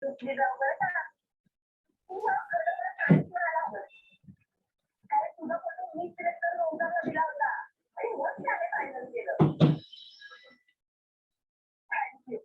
झोपली जाऊ बरं का. तू ना खरं मला आवडत. कारण तुझा फोटो मी सिलेक्ट करून ओमकारला दिला होता आणि मग त्याने फायनल केलं. Thank you.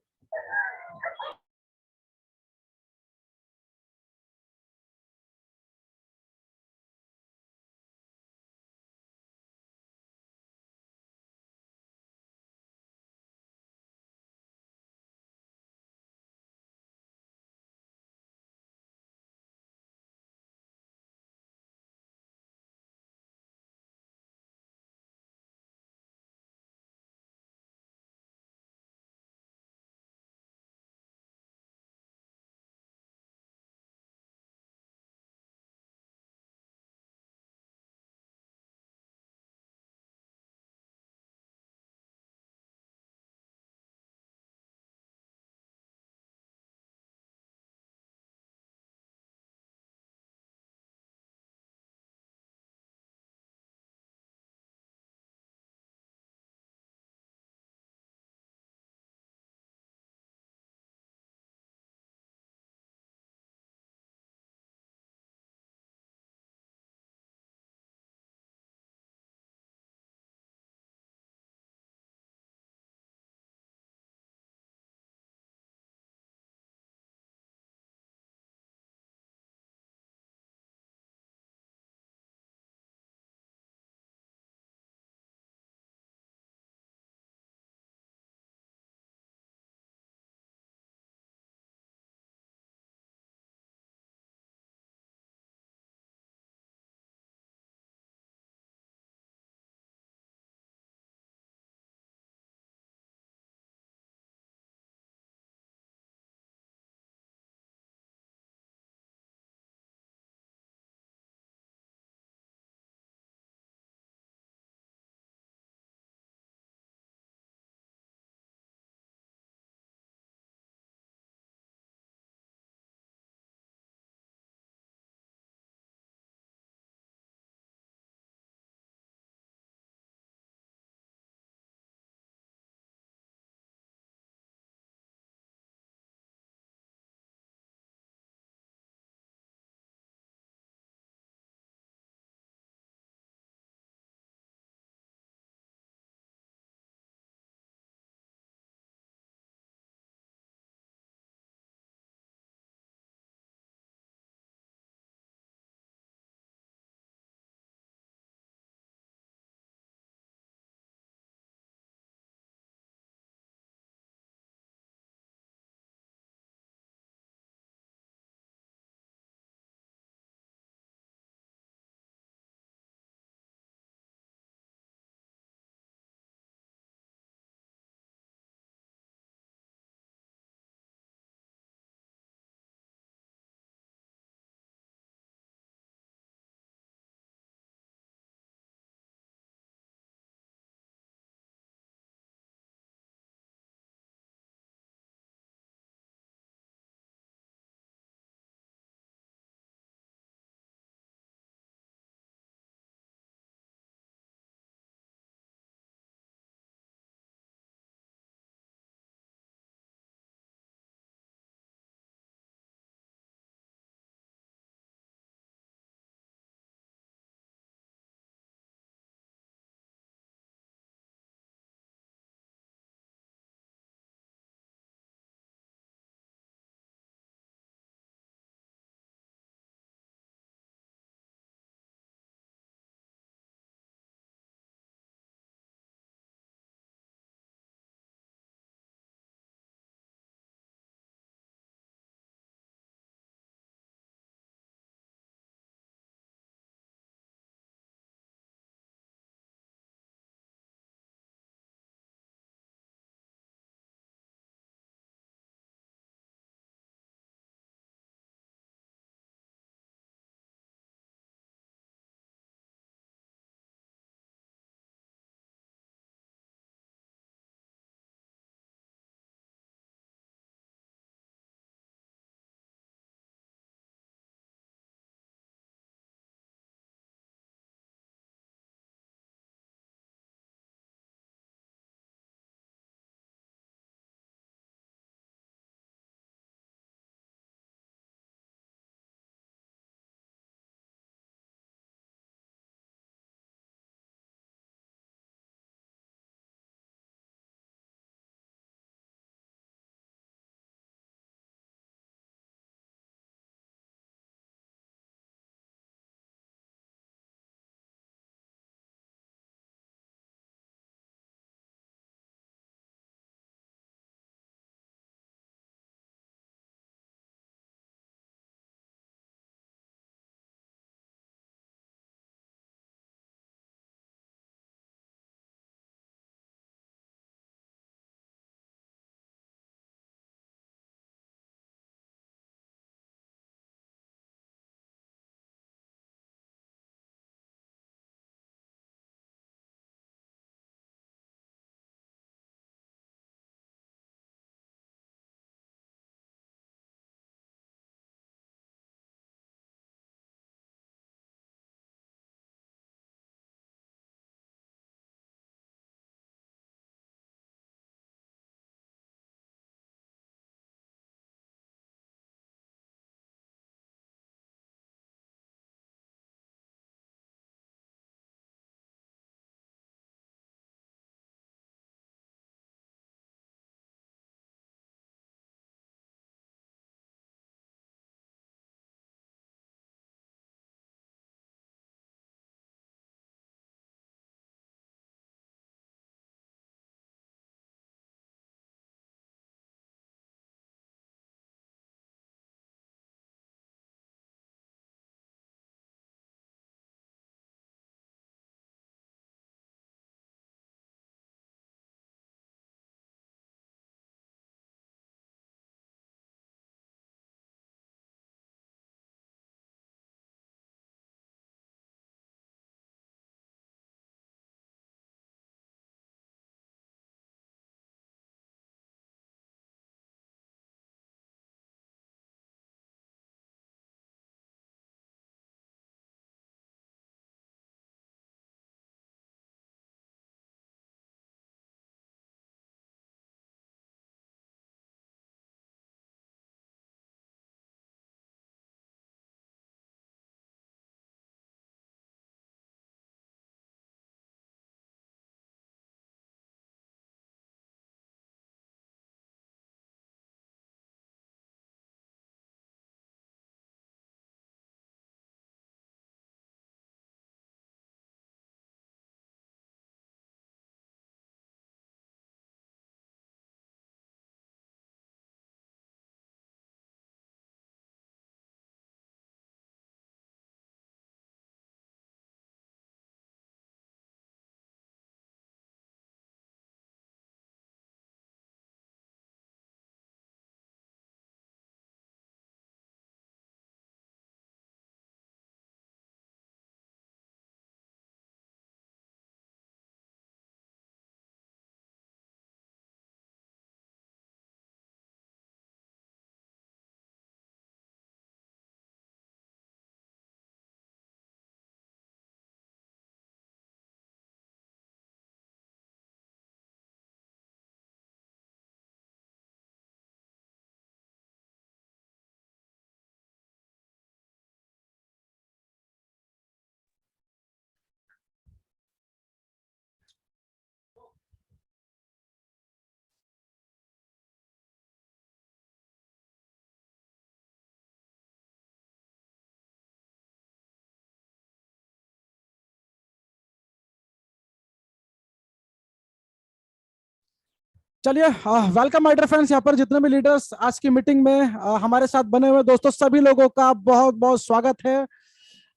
चलिए, वेलकम माय डियर फ्रेंड्स। यहाँ पर जितने भी लीडर्स आज की मीटिंग में हमारे साथ बने हुए दोस्तों, सभी लोगों का बहुत बहुत स्वागत है,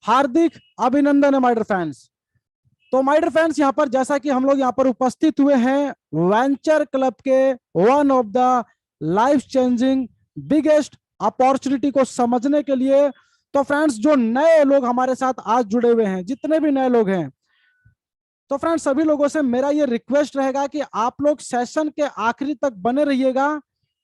हार्दिक अभिनंदन है माय डियर फ्रेंड्स। तो माय डियर फ्रेंड्स, यहाँ पर जैसा कि हम लोग यहाँ पर उपस्थित हुए हैं वेंचर क्लब के one of the life changing biggest opportunity को समझने के लिए। तो फ्रेंड्स, जो नए लोग हमारे साथ आज जुड़े हुए हैं, जितने भी नए लोग हैं, तो फ्रेंड्स सभी लोगों से मेरा ये रिक्वेस्ट रहेगा कि आप लोग सेशन के आखिरी तक बने रहिएगा,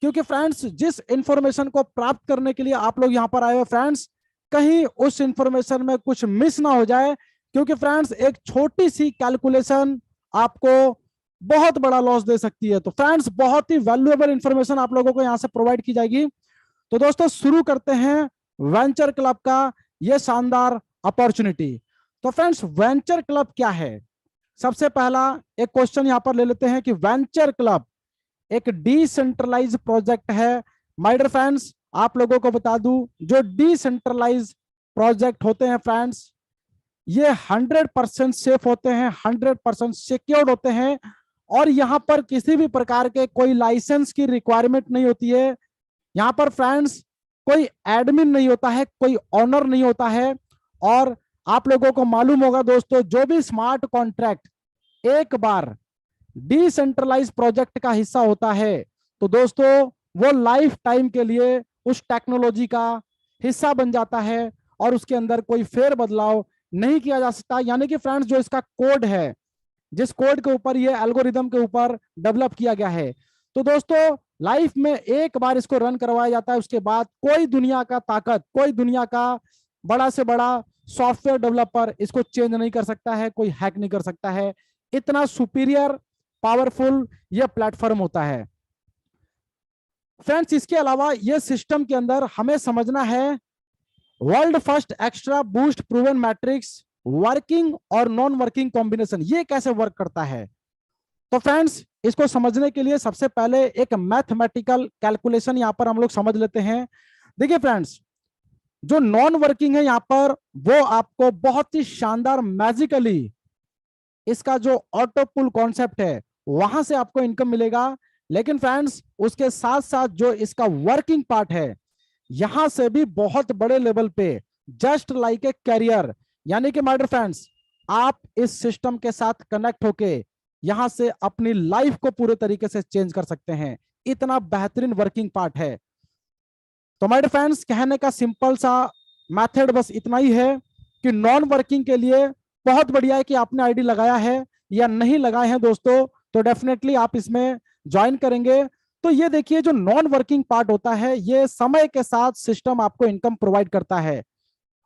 क्योंकि फ्रेंड्स जिस इंफॉर्मेशन को प्राप्त करने के लिए आप लोग यहाँ पर आए हो फ्रेंड्स, कहीं उस इंफॉर्मेशन में कुछ मिस ना हो जाए। क्योंकि फ्रेंड्स एक छोटी सी कैलकुलेशन आपको बहुत बड़ा लॉस दे सकती है। तो फ्रेंड्स बहुत ही वैल्यूएबल इंफॉर्मेशन आप लोगों को यहाँ से प्रोवाइड की जाएगी। तो दोस्तों शुरू करते हैं वेंचर क्लब का ये शानदार अपॉर्चुनिटी। तो फ्रेंड्स वेंचर क्लब क्या है? सबसे पहला एक क्वेश्चन यहां पर ले लेते हैं कि वेंचर क्लब एक डिसेंट्रलाइज प्रोजेक्ट है। माय डियर फ्रेंड्स, आप लोगों को बता दूं, जो डिसेंट्रलाइज प्रोजेक्ट होते हैं फ्रेंड्स, ये 100% सेफ होते हैं, 100% सिक्योर्ड होते हैं, और यहां पर किसी भी प्रकार के कोई लाइसेंस की रिक्वायरमेंट नहीं होती है। यहां पर फ्रेंड्स कोई एडमिन नहीं होता है, कोई ऑनर नहीं होता है। और आप लोगों को मालूम होगा दोस्तों, जो भी स्मार्ट कॉन्ट्रैक्ट एक बार डिसेंट्रलाइज प्रोजेक्ट का हिस्सा होता है, तो दोस्तों वो लाइफ टाइम के लिए उस टेक्नोलॉजी का हिस्सा बन जाता है और उसके अंदर कोई फेर बदलाव नहीं किया जा सकता। यानी कि फ्रेंड्स जो इसका कोड है, जिस कोड के ऊपर ये एल्गोरिदम के ऊपर डेवलप किया गया है, तो दोस्तों लाइफ में एक बार इसको रन करवाया जाता है, उसके बाद कोई दुनिया का ताकत, कोई दुनिया का बड़ा से बड़ा सॉफ्टवेयर डेवलपर इसको चेंज नहीं कर सकता है, कोई हैक नहीं कर सकता है। इतना सुपीरियर पावरफुल यह प्लेटफॉर्म होता है फ्रेंड्स। इसके अलावा यह सिस्टम के अंदर हमें समझना है world first extra boost proven matrix working और नॉन वर्किंग कॉम्बिनेशन, ये कैसे वर्क करता है। तो फ्रेंड्स इसको समझने के लिए सबसे पहले एक मैथमेटिकल कैलकुलेशन यहां पर हम लोग समझ लेते हैं। देखिए फ्रेंड्स, जो नॉन वर्किंग है यहां पर, वो आपको बहुत ही शानदार मैजिकली इसका जो ऑटो पुल कॉन्सेप्ट है वहां से आपको इनकम मिलेगा। लेकिन फ्रेंड्स उसके साथ साथ जो इसका वर्किंग पार्ट है, यहां से भी बहुत बड़े लेवल पे जस्ट लाइक ए कैरियर, यानी कि माय डियर फ्रेंड्स आप इस सिस्टम के साथ कनेक्ट होके यहां से अपनी लाइफ को पूरे तरीके से चेंज कर सकते हैं। इतना बेहतरीन वर्किंग पार्ट है। तो माय डियर फ्रेंड्स कहने का सिंपल सा मेथड बस इतना ही है कि नॉन वर्किंग के लिए बहुत बढ़िया है कि आपने आईडी लगाया है या नहीं लगाए हैं दोस्तों, तो डेफिनेटली आप इसमें ज्वाइन करेंगे। तो ये देखिए, जो नॉन वर्किंग पार्ट होता है, ये समय के साथ सिस्टम आपको इनकम प्रोवाइड करता है,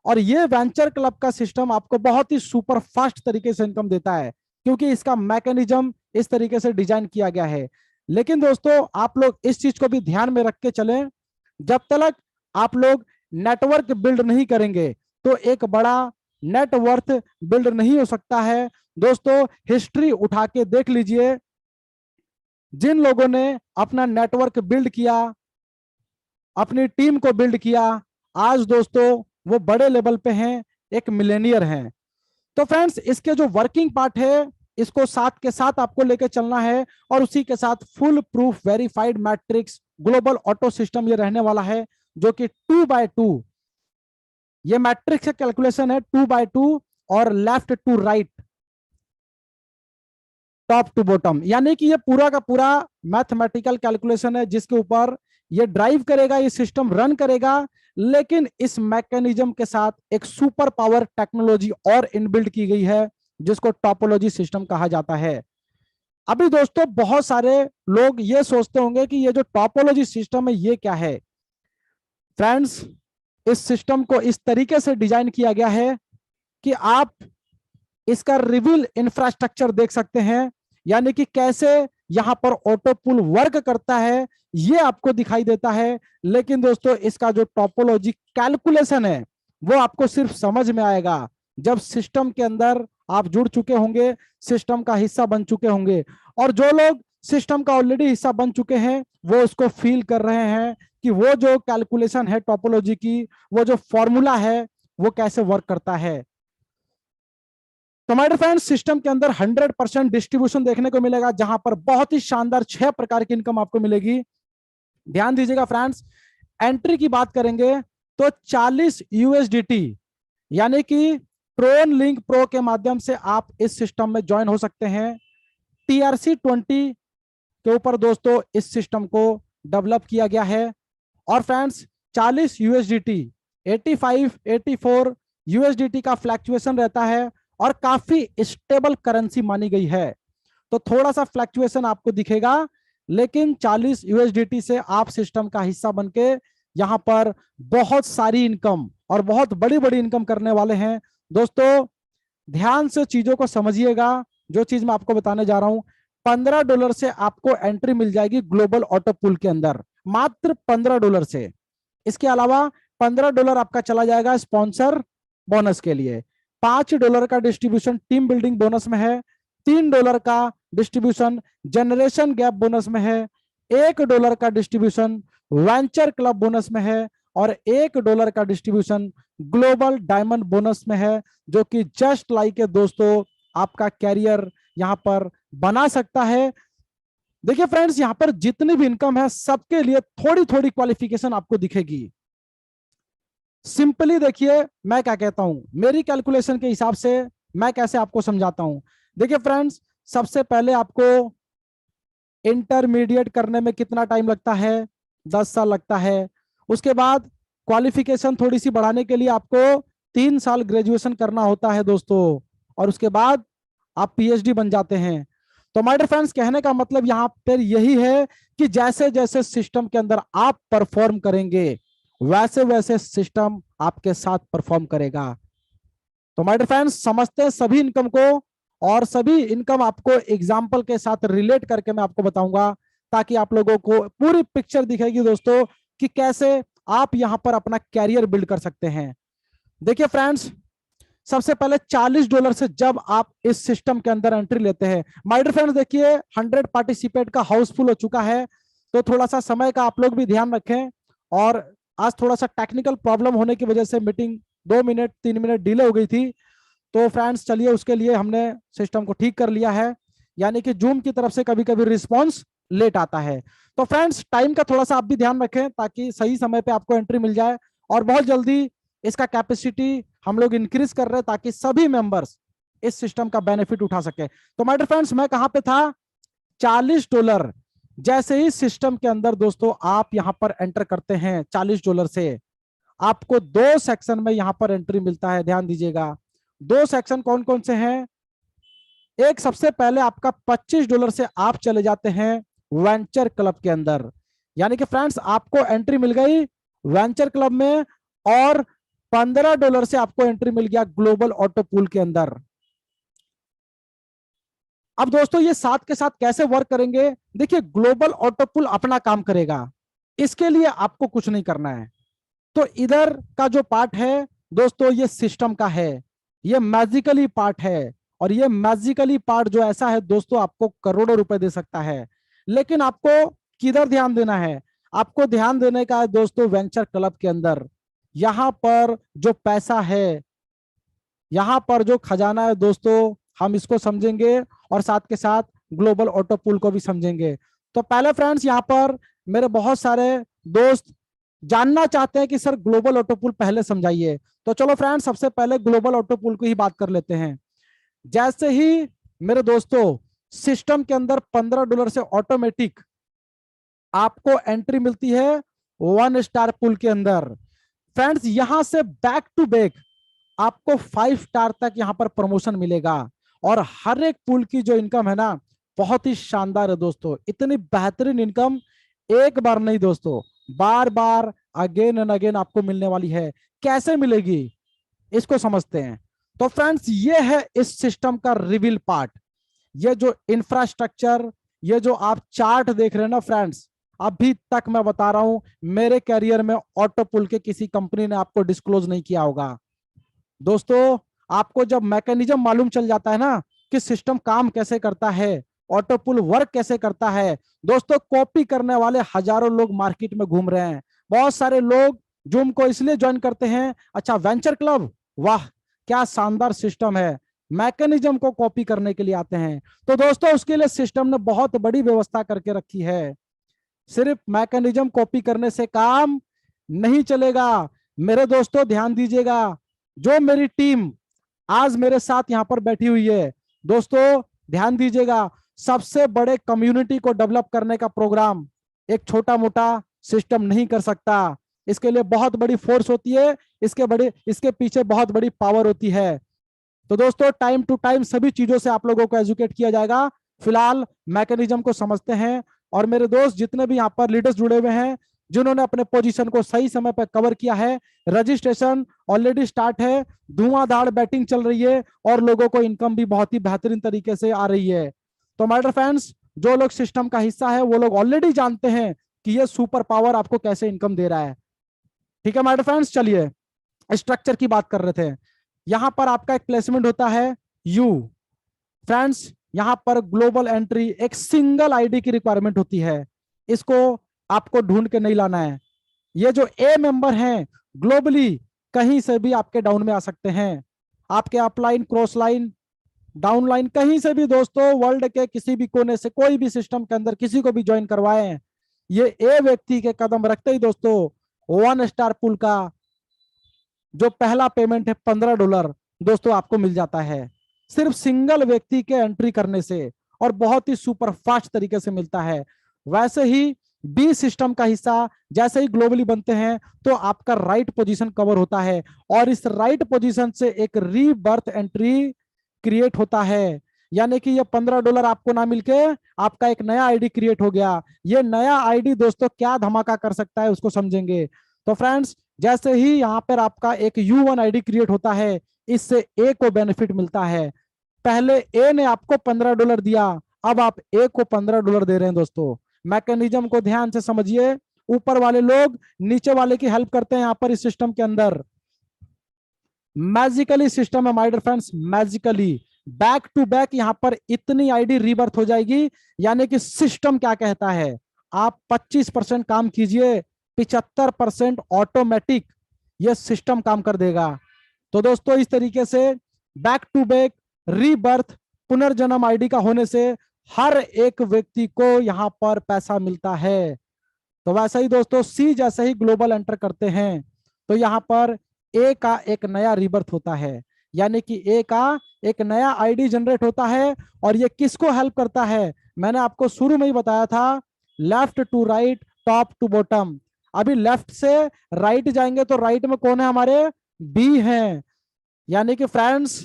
और ये वेंचर क्लब का सिस्टम आपको बहुत ही सुपर फास्ट तरीके से इनकम देता है, क्योंकि इसका मैकेनिज्म इस तरीके से डिजाइन किया गया है। लेकिन दोस्तों आप लोग इस चीज को भी ध्यान में रख के चलें, जब तक आप लोग नेटवर्क बिल्ड नहीं करेंगे तो एक बड़ा नेटवर्थ बिल्ड नहीं हो सकता है। दोस्तों हिस्ट्री उठा के देख लीजिए, जिन लोगों ने अपना नेटवर्क बिल्ड किया, अपनी टीम को बिल्ड किया, आज दोस्तों वो बड़े लेवल पे हैं, एक मिलेनियर हैं। तो फ्रेंड्स इसके जो वर्किंग पार्ट है, इसको साथ के साथ आपको लेके चलना है, और उसी के साथ full proof verified matrix global auto system ये रहने वाला है, जो कि 2x2 ये मैट्रिक्स का कैलकुलेशन है, 2x2 और left to right, top to bottom, यानी कि ये पूरा का पूरा मैथमेटिकल कैलकुलेशन है जिसके ऊपर ये ड्राइव करेगा, ये सिस्टम रन करेगा। लेकिन इस मैकेनिज्म के साथ एक सुपर पावर टेक्नोलॉजी और इनबिल्ड की गई है, जिसको टॉपोलॉजी सिस्टम कहा जाता है। अभी दोस्तों बहुत सारे लोग ये सोचते होंगे कि ये जो टॉपोलॉजी सिस्टम है ये क्या है। फ्रेंड्स इस सिस्टम को इस तरीके से डिजाइन किया गया है कि आप इसका रिवील इंफ्रास्ट्रक्चर देख सकते हैं, यानी कि कैसे यहां पर ऑटो पुल वर्क करता है ये आपको दिखाई देता है। लेकिन दोस्तों इसका जो टॉपोलॉजी कैलकुलेशन है वो आपको सिर्फ समझ में आएगा जब सिस्टम के अंदर आप जुड़ चुके होंगे, सिस्टम का हिस्सा बन चुके होंगे। और जो लोग सिस्टम का ऑलरेडी हिस्सा बन चुके हैं वो उसको फील कर रहे हैं कि वो जो कैलकुलेशन है टॉपोलॉजी की, वो जो फॉर्मूला है वो कैसे वर्क करता है। तो माय डियर फ्रेंड्स, सिस्टम के अंदर 100% डिस्ट्रीब्यूशन देखने को मिलेगा, जहां पर बहुत ही शानदार 6 प्रकार की इनकम आपको मिलेगी। ध्यान दीजिएगा फ्रेंड्स, एंट्री की बात करेंगे तो 40 यूएसडीटी यानी कि ट्रोन लिंक प्रो के माध्यम से आप इस सिस्टम में ज्वाइन हो सकते हैं। TRC20 के ऊपर दोस्तों इस सिस्टम को डेवलप किया गया है। और फ्रेंड्स 40 यूएसडीटी 85 84 यूएसडीटी का फ्लैक्चुएशन रहता है और काफी स्टेबल करेंसी मानी गई है। तो थोड़ा सा फ्लैक्चुएशन आपको दिखेगा, लेकिन 40 यूएसडीटी से आप सिस्टम का हिस्सा बनके यहां पर बहुत सारी इनकम और बहुत बड़ी बड़ी इनकम करने वाले हैं। दोस्तों ध्यान से चीजों को समझिएगा, जो चीज मैं आपको बताने जा रहा हूं। $15 से आपको एंट्री मिल जाएगी ग्लोबल ऑटो पूल के अंदर, मात्र $15 से। इसके अलावा $15 आपका चला जाएगा स्पॉन्सर बोनस के लिए, $5 का डिस्ट्रीब्यूशन टीम बिल्डिंग बोनस में है, $3 का डिस्ट्रीब्यूशन जनरेशन गैप बोनस में है, $1 का डिस्ट्रीब्यूशन वेंचर क्लब बोनस में है और $1 का डिस्ट्रीब्यूशन ग्लोबल डायमंड बोनस में है, जो कि जस्ट लाइक है दोस्तों आपका कैरियर यहां पर बना सकता है। देखिए फ्रेंड्स, यहां पर जितनी भी इनकम है सबके लिए थोड़ी थोड़ी क्वालिफिकेशन आपको दिखेगी। सिंपली देखिए मैं क्या कहता हूं, मेरी कैलकुलेशन के हिसाब से मैं कैसे आपको समझाता हूं। देखिए फ्रेंड्स, सबसे पहले आपको इंटरमीडिएट करने में कितना टाइम लगता है? 10 साल लगता है। उसके बाद क्वालिफिकेशन थोड़ी सी बढ़ाने के लिए आपको 3 साल ग्रेजुएशन करना होता है दोस्तों, और उसके बाद आप पीएचडी बन जाते हैं। तो माय डियर फ्रेंड्स, कहने का मतलब यहां पर यही है कि जैसे जैसे सिस्टम के अंदर आप परफॉर्म करेंगे वैसे वैसे सिस्टम आपके साथ परफॉर्म करेगा। तो माय डियर फ्रेंड्स, समझते हैं सभी इनकम को, और सभी इनकम आपको एग्जाम्पल के साथ रिलेट करके मैं आपको बताऊंगा, ताकि आप लोगों को पूरी पिक्चर दिखेगी दोस्तों कि कैसे आप यहां पर अपना कैरियर बिल्ड कर सकते हैं। देखिए फ्रेंड्स, सबसे पहले $40 से जब आप इस सिस्टम के अंदर एंट्री लेते हैं, माय डियर फ्रेंड्स देखिए 100 पार्टिसिपेट का हाउसफुल हो चुका है, तो थोड़ा सा समय का आप लोग भी ध्यान रखें। और आज थोड़ा सा टेक्निकल प्रॉब्लम होने की वजह से मीटिंग 2 मिनट 3 मिनट डिले हो गई थी। तो फ्रेंड्स चलिए उसके लिए हमने सिस्टम को ठीक कर लिया है, यानी कि जूम की तरफ से कभी कभी रिस्पॉन्स लेट आता है। तो फ्रेंड्स टाइम का थोड़ा सा आप भी ध्यान रखें, ताकि सही समय पे आपको एंट्री मिल जाए। और बहुत जल्दी इसका कैपेसिटी हम लोग इंक्रीज कर रहे हैं, ताकि सभी मेंबर्स इस सिस्टम का बेनिफिट उठा सके। तो माय डियर फ्रेंड्स, मैं कहां पे था? $40। जैसे ही सिस्टम के अंदर दोस्तों आप यहां पर एंटर करते हैं $40 से, आपको 2 सेक्शन में यहां पर एंट्री मिलता है। ध्यान दीजिएगा, 2 सेक्शन कौन कौन से हैं? एक सबसे पहले आपका $25 से आप चले जाते हैं वेंचर क्लब के अंदर, यानी कि फ्रेंड्स आपको एंट्री मिल गई वेंचर क्लब में, और $15 से आपको एंट्री मिल गया ग्लोबल ऑटो पूल के अंदर। अब दोस्तों ये साथ के साथ कैसे वर्क करेंगे? देखिए ग्लोबल ऑटो पूल अपना काम करेगा, इसके लिए आपको कुछ नहीं करना है। तो इधर का जो पार्ट है दोस्तों ये सिस्टम का है, ये मैजिकली पार्ट है, और ये मैजिकली पार्ट जो ऐसा है दोस्तों आपको करोड़ों रुपए दे सकता है। लेकिन आपको किधर ध्यान देना है? आपको ध्यान देने का है दोस्तों वेंचर क्लब के अंदर। यहां पर जो पैसा है, यहां पर जो खजाना है दोस्तों, हम इसको समझेंगे और साथ के साथ ग्लोबल ऑटो पूल को भी समझेंगे। तो पहले फ्रेंड्स यहां पर मेरे बहुत सारे दोस्त जानना चाहते हैं कि सर ग्लोबल ऑटो पूल पहले समझाइए। तो चलो फ्रेंड्स सबसे पहले ग्लोबल ऑटो पूल की ही बात कर लेते हैं। जैसे ही मेरे दोस्तों सिस्टम के अंदर $15 से ऑटोमेटिक आपको एंट्री मिलती है 1 स्टार पूल के अंदर। फ्रेंड्स यहां से बैक टू बैक आपको 5 स्टार तक यहां पर प्रमोशन मिलेगा, और हर एक पूल की जो इनकम है ना बहुत ही शानदार है दोस्तों। इतनी बेहतरीन इनकम एक बार नहीं दोस्तों, बार बार अगेन एंड अगेन आपको मिलने वाली है। कैसे मिलेगी इसको समझते हैं। तो फ्रेंड्स ये है इस सिस्टम का रिवील पार्ट। ये जो इंफ्रास्ट्रक्चर, ये जो आप चार्ट देख रहे हैं ना फ्रेंड्स, अभी तक मैं बता रहा हूं मेरे कैरियर में ऑटो पूल के किसी कंपनी ने आपको डिस्क्लोज नहीं किया होगा। दोस्तों आपको जब मैकेनिज्म मालूम चल जाता है ना कि सिस्टम काम कैसे करता है, ऑटो पूल वर्क कैसे करता है, दोस्तों कॉपी करने वाले हजारों लोग मार्केट में घूम रहे हैं। बहुत सारे लोग जूम को इसलिए ज्वाइन करते हैं, अच्छा वेंचर क्लब, वाह क्या शानदार सिस्टम है, मैकेनिज्म को कॉपी करने के लिए आते हैं। तो दोस्तों उसके लिए सिस्टम ने बहुत बड़ी व्यवस्था करके रखी है। सिर्फ मैकेनिज्म कॉपी करने से काम नहीं चलेगा। मेरे दोस्तों ध्यान दीजिएगा, जो मेरी टीम आज मेरे साथ यहां पर बैठी हुई है, दोस्तों ध्यान दीजिएगा, सबसे बड़े कम्युनिटी को डेवलप करने का प्रोग्राम एक छोटा मोटा सिस्टम नहीं कर सकता। इसके लिए बहुत बड़ी फोर्स होती है, इसके पीछे बहुत बड़ी पावर होती है। तो दोस्तों टाइम टू टाइम सभी चीजों से आप लोगों को एजुकेट किया जाएगा। फिलहाल मैकेनिज्म को समझते हैं। और मेरे दोस्त जितने भी यहाँ पर लीडर्स जुड़े हुए हैं, जिन्होंने अपने पोजीशन को सही समय पर कवर किया है, रजिस्ट्रेशन ऑलरेडी स्टार्ट है, धुआंधार बैटिंग चल रही है और लोगों को इनकम भी बहुत ही बेहतरीन तरीके से आ रही है। तो माय डियर फ्रेंड्स, जो लोग सिस्टम का हिस्सा है वो लोग ऑलरेडी जानते हैं कि ये सुपर पावर आपको कैसे इनकम दे रहा है। ठीक है माय डियर फ्रेंड्स, चलिए स्ट्रक्चर की बात कर रहे थे। यहां पर आपका एक प्लेसमेंट होता है यू। फ्रेंड्स यहां पर ग्लोबल एंट्री एक सिंगल आईडी की रिक्वायरमेंट होती है, इसको आपको ढूंढ के नहीं लाना है। ये जो ए मेंबर हैं ग्लोबली कहीं से भी आपके डाउन में आ सकते हैं, आपके अपलाइन क्रॉस लाइन डाउनलाइन कहीं से भी दोस्तों वर्ल्ड के किसी भी कोने से कोई भी सिस्टम के अंदर किसी को भी ज्वाइन करवाएं, ये ए व्यक्ति के कदम रखते ही दोस्तों 1 स्टार पुल का जो पहला पेमेंट है $15 दोस्तों आपको मिल जाता है, सिर्फ सिंगल व्यक्ति के एंट्री करने से, और बहुत ही सुपर फास्ट तरीके से मिलता है। वैसे ही बी सिस्टम का हिस्सा जैसे ही ग्लोबली बनते हैं तो आपका राइट पोजीशन कवर होता है, और इस राइट पोजीशन से एक रीबर्थ एंट्री क्रिएट होता है। यानी कि ये $15 आपको ना मिलके आपका एक नया आईडी क्रिएट हो गया। ये नया आईडी दोस्तों क्या धमाका कर सकता है उसको समझेंगे। तो फ्रेंड्स जैसे ही यहाँ पर आपका एक U1 आईडी क्रिएट होता है, इससे ए को बेनिफिट मिलता है। पहले ए ने आपको $15 दिया, अब आप ए को $15 दे रहे हैं। दोस्तों मैकेनिज्म को ध्यान से समझिए, ऊपर वाले लोग नीचे वाले की हेल्प करते हैं यहाँ पर इस सिस्टम के अंदर। मैजिकली सिस्टम है my dear friends, magically back to back यहाँ पर इतनी आईडी रीबर्थ हो जाएगी। यानी कि सिस्टम क्या कहता है, आप 25% काम कीजिए, 75% ऑटोमेटिक ये सिस्टम काम कर देगा। तो दोस्तों इस तरीके से बैक टू बैक रीबर्थ पुनर्जन्म आईडी का होने से हर एक व्यक्ति को यहां पर पैसा मिलता है। तो वैसे ही दोस्तों सी जैसे ही ग्लोबल एंटर करते हैं तो यहां पर ए का एक नया रीबर्थ होता है, यानी कि ए का एक नया आईडी जनरेट होता है। और ये किसको हेल्प करता है, मैंने आपको शुरू में ही बताया था, left to right, top to bottom. अभी लेफ्ट से राइट जाएंगे तो राइट में कौन है, हमारे बी हैं। यानी कि फ्रेंड्स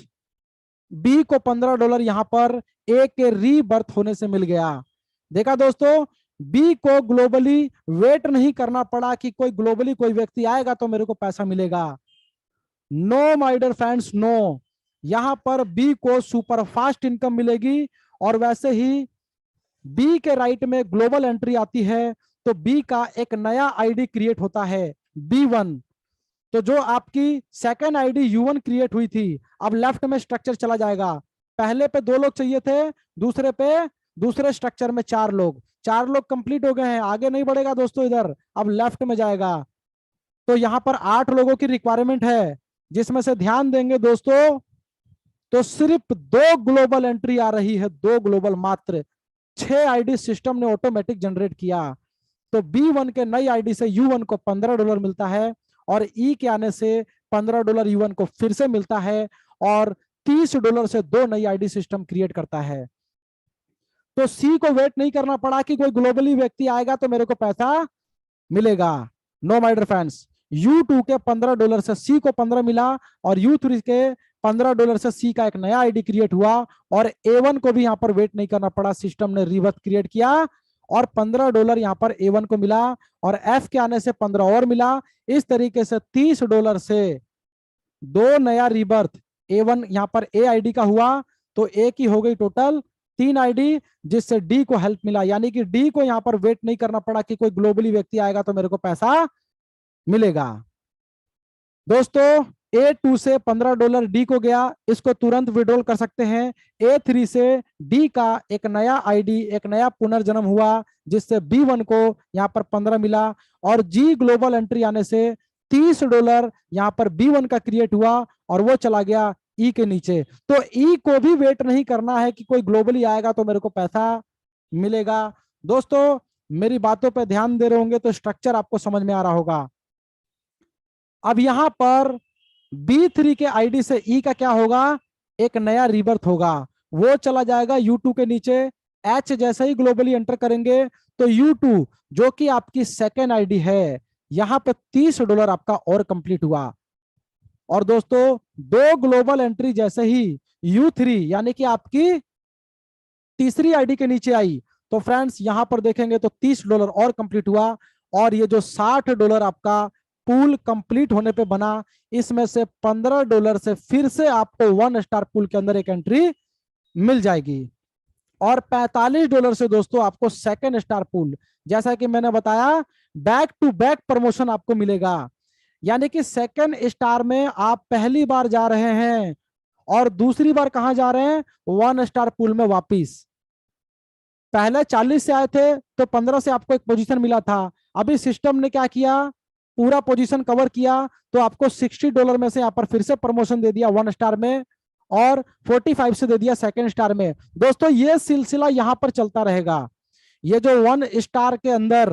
बी को $15 यहां पर ए के रीबर्थ होने से मिल गया। देखा दोस्तों, बी को ग्लोबली वेट नहीं करना पड़ा कि कोई ग्लोबली कोई व्यक्ति आएगा तो मेरे को पैसा मिलेगा। No my dear friends, no, यहां पर बी को सुपर फास्ट इनकम मिलेगी। और वैसे ही बी के राइट में ग्लोबल एंट्री आती है तो बी का एक नया आईडी क्रिएट होता है B1। तो जो आपकी सेकेंड आईडी U1 क्रिएट हुई थी, अब लेफ्ट में स्ट्रक्चर चला जाएगा। पहले पे 2 लोग चाहिए थे, दूसरे स्ट्रक्चर में 4 लोग, 4 लोग कंप्लीट हो गए हैं, आगे नहीं बढ़ेगा दोस्तों इधर, अब लेफ्ट में जाएगा। तो यहां पर 8 लोगों की रिक्वायरमेंट है, जिसमें से ध्यान देंगे दोस्तों तो सिर्फ 2 ग्लोबल एंट्री आ रही है, 2 ग्लोबल मात्र। 6 आईडी सिस्टम ने ऑटोमेटिक जनरेट किया। तो B1 के नई आईडी से U1 को $15 मिलता है, और ई के आने से $15 U1 को फिर से मिलता है, और $30 से 2 नई आईडी सिस्टम क्रिएट करता है। तो सी को वेट नहीं करना पड़ा कि कोई ग्लोबली व्यक्ति आएगा तो मेरे को पैसा मिलेगा। No my dear friends, U2 के $15 से सी को 15 मिला, और U3 के $15 से सी का एक नया आईडी क्रिएट हुआ, और A1 को भी यहां पर वेट नहीं करना पड़ा, सिस्टम ने रिवर्स क्रिएट किया और $15 यहां पर A1 को मिला, और F के आने से 15 और मिला। इस तरीके से $30 से 2 नया रिबर्थ A1 यहां पर A आईडी का हुआ, तो A की हो गई टोटल 3 आईडी, जिससे D को हेल्प मिला। यानी कि D को यहां पर वेट नहीं करना पड़ा कि कोई ग्लोबली व्यक्ति आएगा तो मेरे को पैसा मिलेगा। दोस्तों A2 से $15 D को गया, इसको तुरंत विड्रॉल कर सकते हैं। A3 से D का एक नया आईडी, एक नया पुनर्जन्म हुआ, जिससे B1 को यहां पर 15 मिला, और G ग्लोबल एंट्री आने से $30 यहां पर B1 का क्रिएट हुआ, और वो चला गया ई के नीचे। तो ई को भी वेट नहीं करना है कि कोई ग्लोबली आएगा तो मेरे को पैसा मिलेगा। दोस्तों मेरी बातों पे ध्यान दे रहे होंगे तो स्ट्रक्चर आपको समझ में आ रहा होगा। अब यहां पर B3 के आईडी से ई का क्या होगा, एक नया रिबर्थ होगा, वो चला जाएगा U2 के नीचे। एच जैसे ही ग्लोबली एंटर करेंगे तो U2 जो कि आपकी सेकेंड आईडी है, यहां पे $30 आपका और कंप्लीट हुआ। और दोस्तों दो ग्लोबल एंट्री जैसे ही U3 यानी कि आपकी तीसरी आईडी के नीचे आई तो फ्रेंड्स यहां पर देखेंगे तो $30 और कंप्लीट हुआ। और ये जो $60 आपका पूल कंप्लीट होने पे बना, इसमें से $15 से फिर से आपको 1 स्टार पूल के अंदर एक एंट्री मिल जाएगी। और $45 से दोस्तों आपको सेकेंड स्टार पूल, जैसा कि मैंने बताया बैक टू बैक प्रमोशन आपको मिलेगा। यानी कि सेकेंड स्टार में आप पहली बार जा रहे हैं और दूसरी बार कहां जा रहे हैं, 1 स्टार पूल में वापिस। पहले 40 से आए थे तो 15 से आपको एक पोजीशन मिला था, अभी सिस्टम ने क्या किया, पूरा पोजीशन कवर किया तो आपको $60 में से यहाँ पर फिर से प्रमोशन दे दिया 1 स्टार में, और 45 से दे दिया सेकेंड स्टार में। दोस्तों ये सिलसिला यहां पर चलता रहेगा। ये जो 1 स्टार के अंदर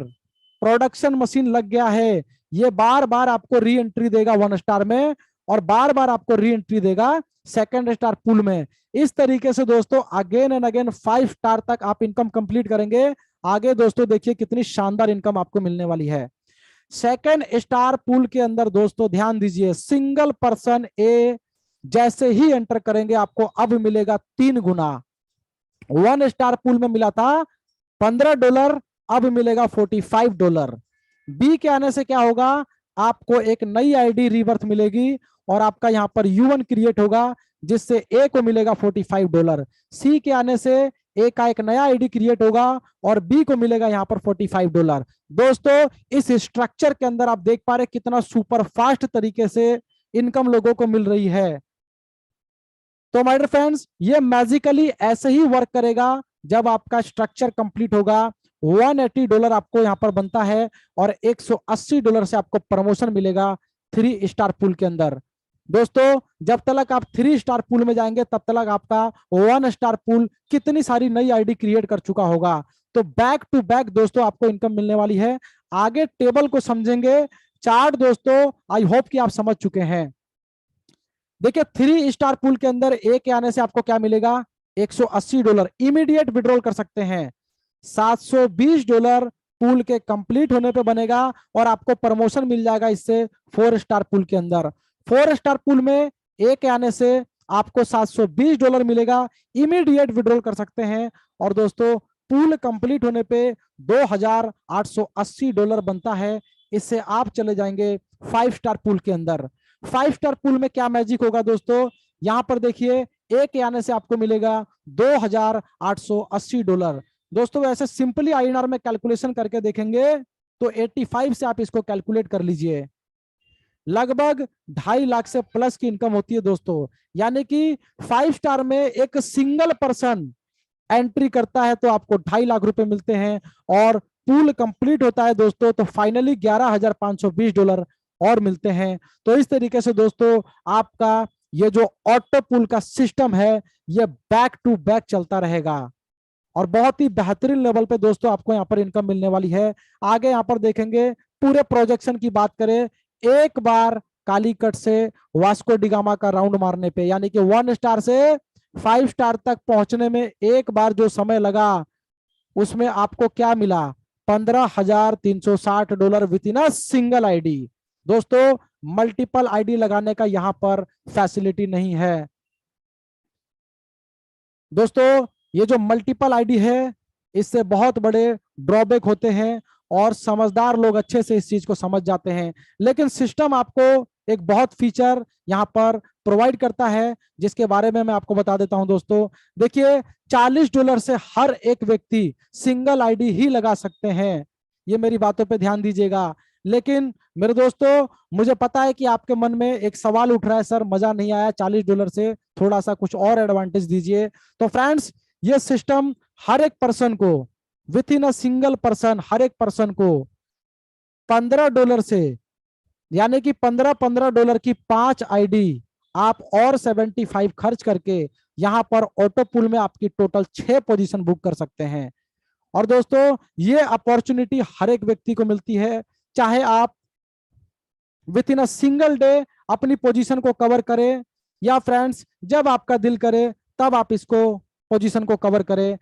प्रोडक्शन मशीन लग गया है, ये बार बार आपको री एंट्री देगा 1 स्टार में और बार बार आपको री एंट्री देगा सेकेंड स्टार पूल में। इस तरीके से दोस्तों अगेन एंड अगेन 5 स्टार तक आप इनकम कंप्लीट करेंगे। आगे दोस्तों देखिए कितनी शानदार इनकम आपको मिलने वाली है। सेकेंड स्टार पूल के अंदर दोस्तों ध्यान दीजिए, सिंगल पर्सन ए जैसे ही एंटर करेंगे आपको अब मिलेगा 3 गुना। 1 स्टार पूल में मिला था $15, अब मिलेगा $45। बी के आने से क्या होगा, आपको एक नई आईडी रिवर्थ मिलेगी और आपका यहां पर U1 क्रिएट होगा जिससे ए को मिलेगा $45। सी के आने से ए का एक नया आईडी क्रिएट होगा और बी को मिलेगा यहां पर $45। दोस्तों इस स्ट्रक्चर के अंदर आप देख पा रहे कितना सुपर फास्ट तरीके से इनकम लोगों को मिल रही है। तो माय डियर फ्रेंड्स ये मैजिकली ऐसे ही वर्क करेगा जब आपका स्ट्रक्चर कंप्लीट होगा। $180 आपको यहां पर बनता है और $180 से आपको प्रमोशन मिलेगा 3 स्टार पूल के अंदर। दोस्तों जब तक आप 3 स्टार पूल में जाएंगे तब तक आपका 1 स्टार पूल कितनी सारी नई आईडी क्रिएट कर चुका होगा। तो बैक टू बैक दोस्तों आपको इनकम मिलने वाली है। आगे टेबल को समझेंगे, चार्ट दोस्तों आई होप कि आप समझ चुके हैं। देखिए 3 स्टार पूल के अंदर ए के आने से आपको क्या मिलेगा, $180 इमीडिएट विड्रॉल कर सकते हैं। $720 पूल के कंप्लीट होने पे बनेगा और आपको प्रमोशन मिल जाएगा इससे 4 स्टार पूल के अंदर। 4 स्टार पूल में ए के आने से आपको $720 मिलेगा, इमीडिएट विड्रॉल कर सकते हैं। और दोस्तों पूल कंप्लीट होने पे $2,880 बनता है, इससे आप चले जाएंगे 5 स्टार पूल के अंदर। 5 स्टार पूल में क्या मैजिक होगा दोस्तों, यहां पर देखिए ए के आने से आपको मिलेगा $2,880। दोस्तों ऐसे सिंपली आईएनआर में कैलकुलेशन करके देखेंगे तो 85 से आप इसको कैलकुलेट कर लीजिए, लगभग 2.5 लाख से प्लस की इनकम होती है दोस्तों। यानी कि 5 स्टार में एक सिंगल पर्सन एंट्री करता है तो आपको 2.5 लाख रुपए मिलते हैं और पूल कंप्लीट होता है दोस्तों तो फाइनली $11,520 और मिलते हैं। तो इस तरीके से दोस्तों आपका ये जो ऑटो पूल का सिस्टम है ये बैक टू बैक चलता रहेगा और बहुत ही बेहतरीन लेवल पे दोस्तों आपको यहाँ पर इनकम मिलने वाली है। आगे यहाँ पर देखेंगे पूरे प्रोजेक्शन की बात करें, एक बार कालीकट से वास्को डिगामा का राउंड मारने पे यानी कि 1 स्टार से 5 स्टार तक पहुंचने में एक बार जो समय लगा उसमें आपको क्या मिला, $15,360 with in a single ID. दोस्तों मल्टीपल आईडी लगाने का यहां पर फैसिलिटी नहीं है। दोस्तों ये जो मल्टीपल आईडी है इससे बहुत बड़े ड्रॉबैक होते हैं और समझदार लोग अच्छे से इस चीज को समझ जाते हैं, लेकिन सिस्टम आपको एक बहुत फीचर यहां पर प्रोवाइड करता है जिसके बारे में मैं आपको बता देता हूं। दोस्तों देखिए $40 से हर एक व्यक्ति सिंगल आईडी ही लगा सकते हैं, ये मेरी बातों पे ध्यान दीजिएगा। लेकिन मेरे दोस्तों मुझे पता है कि आपके मन में एक सवाल उठ रहा है, सर मजा नहीं आया, $40 से थोड़ा सा कुछ और एडवांटेज दीजिए। तो फ्रेंड्स ये सिस्टम हर एक पर्सन को within a single person हर एक पर्सन को $15 से यानी कि $15 की 5 आईडी आप और 75 खर्च करके यहां पर ऑटो पूल में आपकी टोटल 6 पोजीशन बुक कर सकते हैं। और दोस्तों ये अपॉर्चुनिटी हर एक व्यक्ति को मिलती है, चाहे आप with in a single day अपनी पोजीशन को कवर करें, या फ्रेंड्स जब आपका दिल करे तब आप इसको पोजीशन को कवर करें।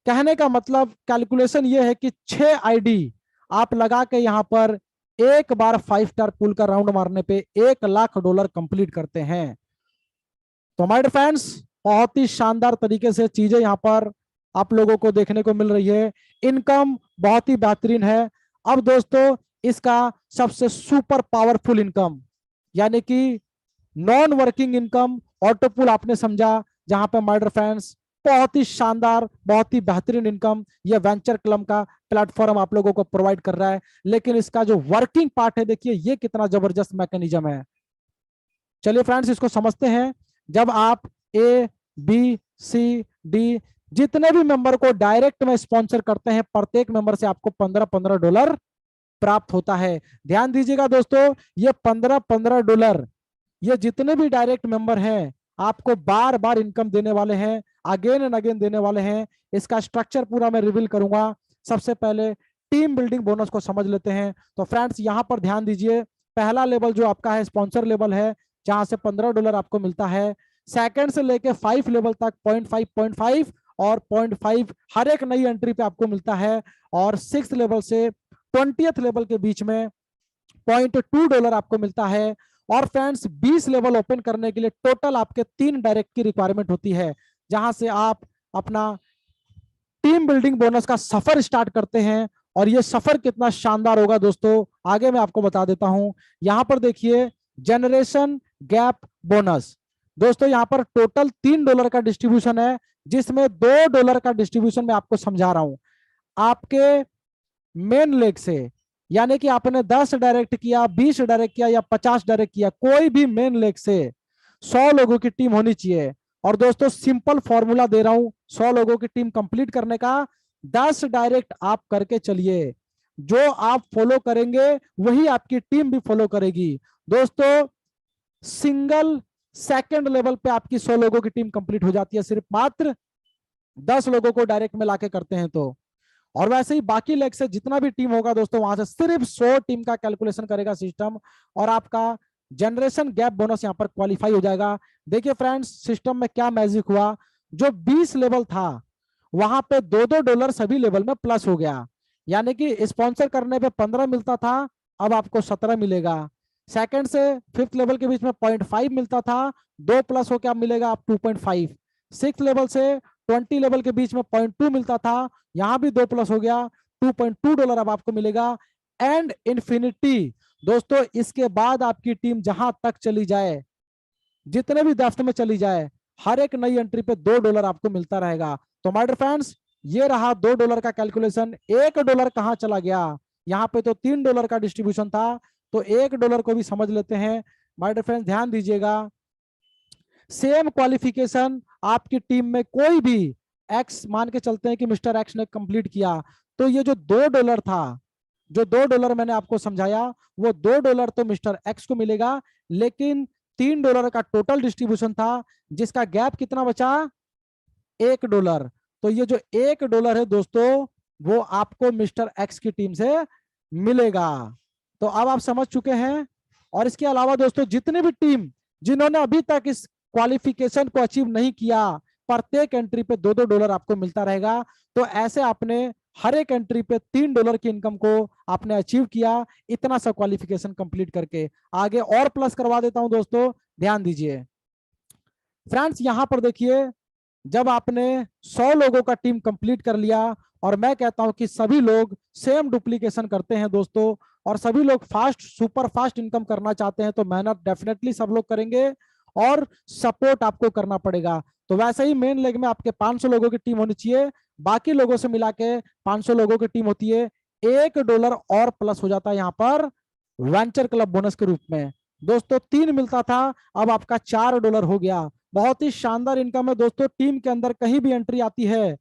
कहने का मतलब कैलकुलेशन ये है कि 6 आईडी आप लगा के यहां पर एक बार 5 स्टार पूल का राउंड मारने पे $1,00,000 कंप्लीट करते हैं। तो माय डियर फ्रेंड्स, बहुत ही शानदार तरीके से चीजें यहां पर आप लोगों को देखने को मिल रही है। इनकम बहुत ही बेहतरीन है। अब दोस्तों इसका सबसे सुपर पावरफुल इनकम यानी कि non working income auto pool आपने समझा, जहां पे माय डियर फ्रेंड्स बहुत ही शानदार, बहुत ही बेहतरीन इनकम ये वेंचर क्लब का प्लेटफॉर्म आप लोगों को प्रोवाइड कर रहा है। लेकिन इसका जो वर्किंग पार्ट है, देखिए ये कितना जबरदस्त मैकेनिज्म है। चलिए फ्रेंड्स इसको समझते हैं। जब आप ए बी सी डी जितने भी मेंबर को डायरेक्ट में स्पॉन्सर करते हैं, प्रत्येक मेंबर से आपको $15 प्राप्त होता है। ध्यान दीजिएगा दोस्तों, ये $15 ये जितने भी डायरेक्ट मेंबर हैं आपको बार बार इनकम देने वाले हैं, अगेन एंड अगेन देने वाले हैं। इसका स्ट्रक्चर पूरा मैं रिवील करूंगा। सबसे पहले टीम बिल्डिंग बोनस को समझ लेते हैं। तो फ्रेंड्स यहां पर ध्यान दीजिए, पहला लेवल जो आपका है स्पॉन्सर लेवल है, जहां से $15 आपको मिलता है। सेकंड से लेके 5 लेवल तक 0.5 और 0.5 हर एक नई एंट्री पे आपको मिलता है। और 6 लेवल से 20th लेवल के बीच में $0.2 आपको मिलता है। और फ्रेंड्स 20 लेवल ओपन करने के लिए टोटल आपके 3 डायरेक्ट की रिक्वायरमेंट होती है, जहां से आप अपना टीम बिल्डिंग बोनस का सफर स्टार्ट करते हैं। और ये सफर कितना शानदार होगा दोस्तों, आगे मैं आपको बता देता हूं। यहां पर देखिए जनरेशन गैप बोनस, दोस्तों यहां पर टोटल $3 का डिस्ट्रीब्यूशन है, जिसमें $2 का डिस्ट्रीब्यूशन मैं आपको समझा रहा हूं। आपके मेन लेग से, यानी कि आपने 10 डायरेक्ट किया, 20 डायरेक्ट किया या 50 डायरेक्ट किया, कोई भी मेन लेग से 100 लोगों की टीम होनी चाहिए। और दोस्तों सिंपल फॉर्मूला दे रहा हूं 100 लोगों की टीम कंप्लीट करने का। 10 डायरेक्ट आप करके चलिए, जो आप फॉलो करेंगे वही आपकी टीम भी फॉलो करेगी। दोस्तों सिंगल सेकंड लेवल पे आपकी 100 लोगों की टीम कंप्लीट हो जाती है, सिर्फ मात्र 10 लोगों को डायरेक्ट में लाके करते हैं तो। और वैसे ही बाकी लेग से जितना भी टीम होगा दोस्तों, वहां से सिर्फ 100 टीम का कैलकुलेशन करेगा सिस्टम, और आपका जनरेशन गैप बोनस यहां पर क्वालिफाई हो जाएगा। देखिए फ्रेंड्स सिस्टम में क्या मैजिक हुआ, जो 20 लेवल था वहां पे $2 सभी लेवल में प्लस हो गया, यानी कि स्पॉन्सर करने पे 15 मिलता था, अब आपको 17 मिलेगा। सेकंड से 5th लेवल के बीच में 0.5 मिलता था, 2 प्लस हो क्या मिलेगा आप 2.5। 6th लेवल से 20 लेवल के बीच में 0.2 मिलता था, यहां भी 2 प्लस हो गया, $2.2 अब आपको मिलेगा। एंड इन्फिनिटी दोस्तों, इसके बाद आपकी टीम जहां तक चली जाए, जितने भी डेप्थ में चली जाए, हर एक नई एंट्री पे $2 आपको मिलता रहेगा। तो माय डियर फ्रेंड्स ये रहा $2 का कैलकुलेशन। $1 कहां चला गया, यहाँ पे तो $3 का डिस्ट्रीब्यूशन था, तो $1 को भी समझ लेते हैं। माय डियर फ्रेंड्स ध्यान दीजिएगा, सेम क्वालिफिकेशन आपकी टीम में कोई भी एक्स मान के चलते हैं कि मिस्टर एक्स ने कंप्लीट किया, तो ये जो $2 था, जो $2 मैंने आपको समझाया, वो $2 तो मिस्टर एक्स को मिलेगा, लेकिन $3 का टोटल डिस्ट्रीब्यूशन था, जिसका गैप कितना बचा $1। तो ये जो $1 है दोस्तों, वो आपको मिस्टर एक्स की टीम से मिलेगा। तो अब आप समझ चुके हैं। और इसके अलावा दोस्तों जितने भी टीम जिन्होंने अभी तक इस क्वालिफिकेशन को अचीव नहीं किया, प्रत्येक एंट्री पे $2 आपको मिलता रहेगा। तो ऐसे आपने हर एक एंट्री पे $3 की इनकम को आपने अचीव किया, इतना सा क्वालिफिकेशन कंप्लीट करके। आगे और प्लस करवा देता हूं दोस्तों, ध्यान दीजिए फ्रेंड्स। यहां पर देखिए, जब आपने 100 लोगों का टीम कंप्लीट कर लिया, और मैं कहता हूं कि सभी लोग सेम डुप्लीकेशन करते हैं दोस्तों, और सभी लोग फास्ट सुपर फास्ट इनकम करना चाहते हैं, तो मेहनत डेफिनेटली सब लोग करेंगे और सपोर्ट आपको करना पड़ेगा। तो वैसे ही मेन लेग में आपके 500 लोगों की टीम होनी चाहिए, बाकी लोगों से मिला के 500 लोगों की टीम होती है। $1 और प्लस हो जाता है यहाँ पर वेंचर क्लब बोनस के रूप में। दोस्तों 3 मिलता था, अब आपका $4 हो गया। बहुत ही शानदार इनकम है दोस्तों। टीम के अंदर कहीं भी एंट्री आती है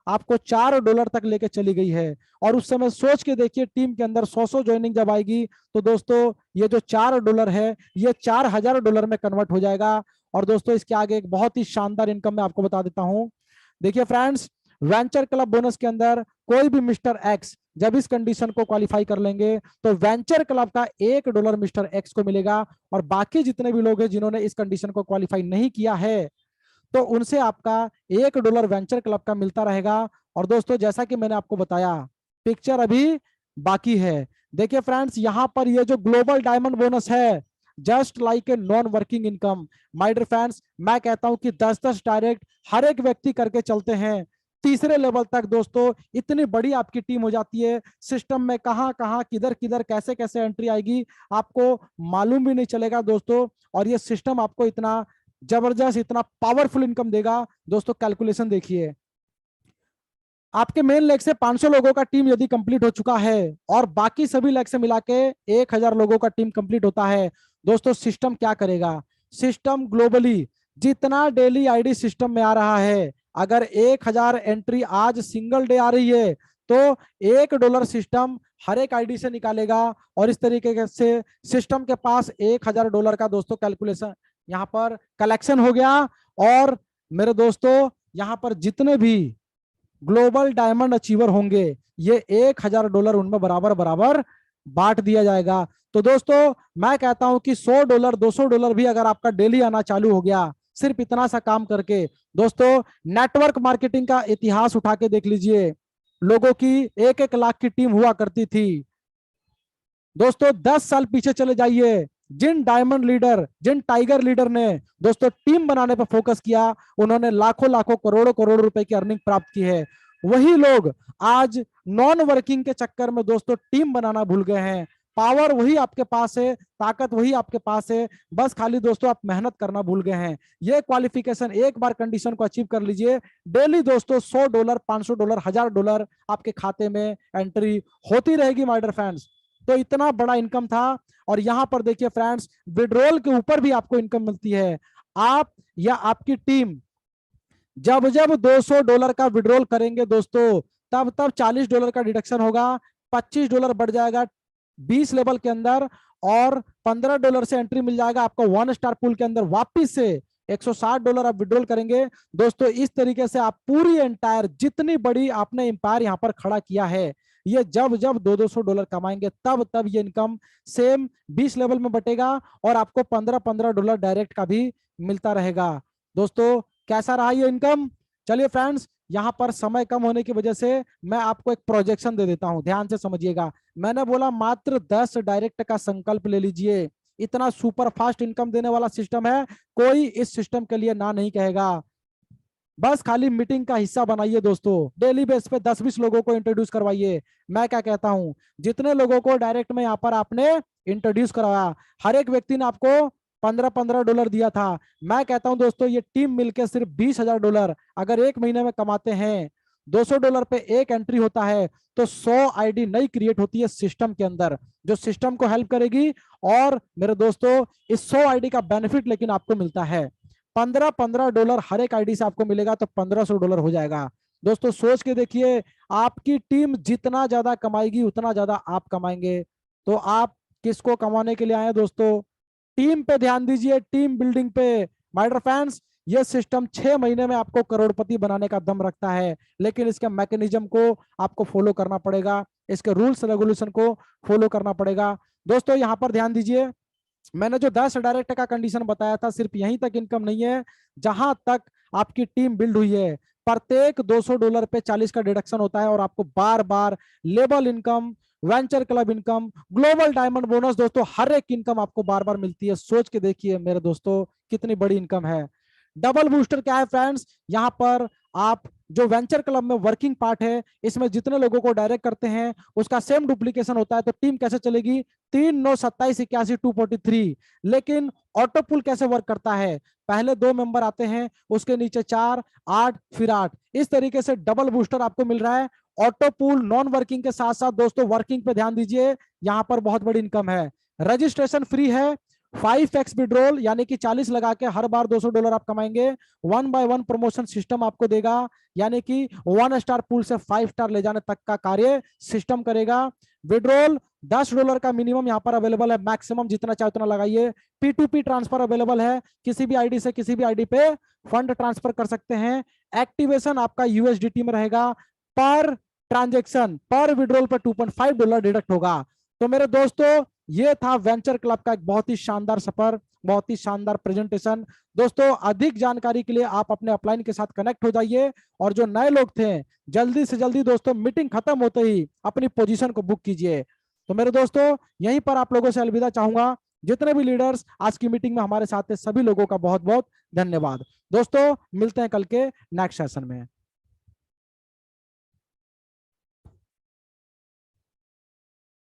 आपको $4 तक लेके चली गई है। और उस समय सोच के देखिए टीम के अंदर 100 ज्वाइनिंग जब आएगी तो दोस्तों ये जो $4 है ये $4000 में कन्वर्ट हो जाएगा। और दोस्तों इसके आगे एक बहुत ही शानदार इनकम मैं आपको बता देता हूं। देखिए फ्रेंड्स, वेंचर क्लब बोनस के अंदर कोई भी मिस्टर एक्स जब इस कंडीशन को क्वालिफाई कर लेंगे तो वेंचर क्लब का $1 मिस्टर एक्स को मिलेगा। और बाकी जितने भी लोग हैं जिन्होंने इस कंडीशन को क्वालिफाई नहीं किया है तो उनसे आपका $1 वेंचर क्लब का मिलता रहेगा। और दोस्तों जैसा कि मैंने आपको बताया पिक्चर अभी बाकी है। देखिए फ्रेंड्स, यहां पर ये जो ग्लोबल डायमंड बोनस है just like a non working income. My dear friends, मैं कहता हूं कि 10-10 डायरेक्ट हर एक व्यक्ति करके चलते हैं तीसरे लेवल तक। दोस्तों इतनी बड़ी आपकी टीम हो जाती है, सिस्टम में कहां कहां किधर किधर कैसे कैसे एंट्री आएगी आपको मालूम भी नहीं चलेगा दोस्तों। और ये सिस्टम आपको इतना जबरदस्त इतना पावरफुल इनकम देगा। दोस्तों कैलकुलेशन देखिए, आपके मेन लेग से 500 लोगों का टीम यदि कंप्लीट हो चुका है और बाकी सभी लेग से मिला के 1000 लोगों का टीम कंप्लीट होता है, दोस्तों सिस्टम क्या करेगा? सिस्टम ग्लोबली जितना डेली आईडी सिस्टम में आ रहा है, अगर 1000 एंट्री आज सिंगल डे आ रही है तो $1 सिस्टम हर एक आईडी से निकालेगा। और इस तरीके से सिस्टम के पास $1000 का दोस्तों कैलकुलेशन यहाँ पर कलेक्शन हो गया। और मेरे दोस्तों यहाँ पर जितने भी ग्लोबल डायमंड अचीवर होंगे ये $1000 उनमें बराबर बराबर बांट दिया जाएगा। तो दोस्तों मैं कहता हूं कि $100 $200 भी अगर आपका डेली आना चालू हो गया सिर्फ इतना सा काम करके, दोस्तों नेटवर्क मार्केटिंग का इतिहास उठा के देख लीजिए, लोगों की 1-1 लाख की टीम हुआ करती थी। दोस्तों 10 साल पीछे चले जाइए, जिन डायमंड लीडर जिन टाइगर लीडर ने दोस्तों टीम बनाने पर फोकस किया उन्होंने लाखों लाखों करोड़ों करोड़ रुपए की अर्निंग प्राप्त की है। वही लोग आज नॉन वर्किंग के चक्कर में दोस्तों टीम बनाना भूल गए हैं। पावर वही आपके पास है, ताकत वही आपके पास है, बस खाली दोस्तों आप मेहनत करना भूल गए हैं। ये क्वालिफिकेशन एक बार कंडीशन को अचीव कर लीजिए, डेली दोस्तों $100 $500 $1000 आपके खाते में एंट्री होती रहेगी माय डियर फ्रेंड्स। तो इतना बड़ा इनकम था। और यहां पर देखिए फ्रेंड्स, विड्रॉल के ऊपर भी आपको इनकम मिलती है। आप या आपकी टीम जब जब $200 का विड्रॉल करेंगे दोस्तों तब तब $40 का डिडक्शन होगा, $25 बढ़ जाएगा 20 लेवल के अंदर और $15 से एंट्री मिल जाएगा आपको 1 स्टार पूल के अंदर। वापिस से $160 आप विड्रॉल करेंगे दोस्तों। इस तरीके से आप पूरी एंटायर जितनी बड़ी आपने एम्पायर यहां पर खड़ा किया है, ये जब जब $200 कमाएंगे तब तब ये इनकम सेम 20 लेवल में बटेगा और आपको $15 डायरेक्ट का भी मिलता रहेगा। दोस्तों कैसा रहा ये इनकम? चलिए फ्रेंड्स, यहां पर समय कम होने की वजह से मैं आपको एक प्रोजेक्शन दे देता हूं, ध्यान से समझिएगा। मैंने बोला मात्र 10 डायरेक्ट का संकल्प ले लीजिए, इतना सुपर फास्ट इनकम देने वाला सिस्टम है, कोई इस सिस्टम के लिए ना नहीं कहेगा। बस खाली मीटिंग का हिस्सा बनाइए दोस्तों, डेली बेस पे 10-20 लोगों को इंट्रोड्यूस करवाइए। मैं क्या कहता हूं, जितने लोगों को डायरेक्ट में यहाँ पर आपने इंट्रोड्यूस करवाया, हर एक व्यक्ति ने आपको $15 दिया था। मैं कहता हूं दोस्तों ये टीम मिलकर सिर्फ $20,000 अगर एक महीने में कमाते हैं, $200 पे एक एंट्री होता है तो 100 आईडी नई क्रिएट होती है सिस्टम के अंदर, जो सिस्टम को हेल्प करेगी। और मेरे दोस्तों इस 100 आईडी का बेनिफिट लेकिन आपको मिलता है $15 हर एक आईडी से आपको मिलेगा, तो $1500 हो जाएगा। दोस्तों सोच के देखिए, आपकी टीम जितना ज्यादा कमाएगी उतना ज्यादा आप कमाएंगे। तो आप किसको कमाने के लिए आए दोस्तों? टीम पे ध्यान दीजिए, टीम बिल्डिंग पे। माय डियर फ्रेंड्स, ये सिस्टम 6 महीने में आपको करोड़पति बनाने का दम रखता है, लेकिन इसके मैकेनिज्म को आपको फॉलो करना पड़ेगा, इसके रूल्स रेगुलेशन को फॉलो करना पड़ेगा। दोस्तों यहां पर ध्यान दीजिए, मैंने जो 10 डायरेक्ट का कंडीशन बताया था सिर्फ यहीं तक इनकम नहीं है, जहां तक आपकी टीम बिल्ड हुई है प्रत्येक $200 पे 40 का डिडक्शन होता है और आपको बार बार level income, venture club income, global diamond bonus, दोस्तों हर एक इनकम आपको बार बार मिलती है। सोच के देखिए मेरे दोस्तों कितनी बड़ी इनकम है। डबल बूस्टर क्या है फ्रेंड्स? यहाँ पर आप जो वेंचर क्लब में वर्किंग पार्ट है इसमें जितने लोगों को डायरेक्ट करते हैं उसका सेम डुप्लीकेशन होता है। तो टीम कैसे चलेगी? 3 9 27 81 243। लेकिन ऑटो पुल कैसे वर्क करता है? पहले 2 मेंबर आते हैं, उसके नीचे 4 8 फिर 8, इस तरीके से डबल बूस्टर आपको मिल रहा है। ऑटो पुल नॉन वर्किंग के साथ साथ दोस्तों वर्किंग पे ध्यान दीजिए, यहां पर बहुत बड़ी इनकम है। रजिस्ट्रेशन फ्री है, 5x विड्रॉल यानी कि 40 लगा के हर बार $200 आप कमाएंगे। 1 by 1 प्रमोशन सिस्टम आपको देगा, यानी कि 1 स्टार पूल से 5 स्टार ले जाने तक का कार्य सिस्टम करेगा। विड्रॉल $10 का मिनिमम यहाँ पर अवेलेबल है, मैक्सिमम जितना चाहे उतना लगाइए। P2P ट्रांसफर अवेलेबल है, किसी भी आईडी से किसी भी आईडी पे फंड ट्रांसफर कर सकते हैं। एक्टिवेशन आपका USDT में रहेगा, पर ट्रांजेक्शन पर विड्रॉल पर $2.5 डिडक्ट होगा। तो मेरे दोस्तों ये था वेंचर क्लब का एक बहुत ही शानदार सफर, बहुत ही शानदार प्रेजेंटेशन। दोस्तों अधिक जानकारी के लिए आप अपने अपलाइन के साथ कनेक्ट हो जाइए, और जो नए लोग थे जल्दी से जल्दी दोस्तों मीटिंग खत्म होते ही अपनी पोजीशन को बुक कीजिए। तो मेरे दोस्तों यहीं पर आप लोगों से अलविदा चाहूंगा। जितने भी लीडर्स आज की मीटिंग में हमारे साथ थे सभी लोगों का बहुत बहुत धन्यवाद। दोस्तों मिलते हैं कल के नेक्स्ट सेशन में।